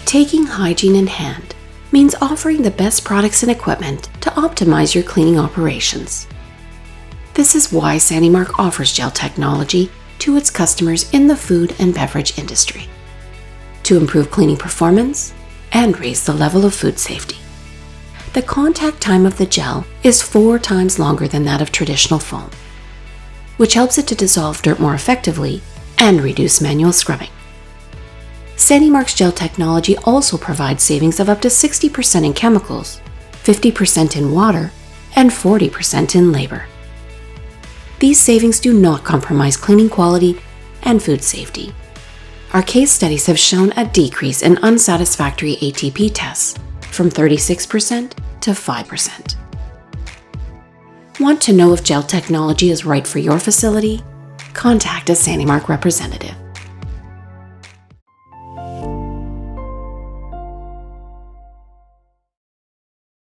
Taking hygiene in hand means offering the best products and equipment to optimize your cleaning operations. This is why Sani Marc offers gel technology to its customers in the food and beverage industry, to improve cleaning performance and raise the level of food safety. The contact time of the gel is 4 times longer than that of traditional foam, which helps it to dissolve dirt more effectively and reduce manual scrubbing. Sani Marc's gel technology also provides savings of up to 60% in chemicals, 50% in water, and 40% in labor. These savings do not compromise cleaning quality and food safety. Our case studies have shown a decrease in unsatisfactory ATP tests from 36% to 5%. Want to know if gel technology is right for your facility? Contact a Sani Marc representative.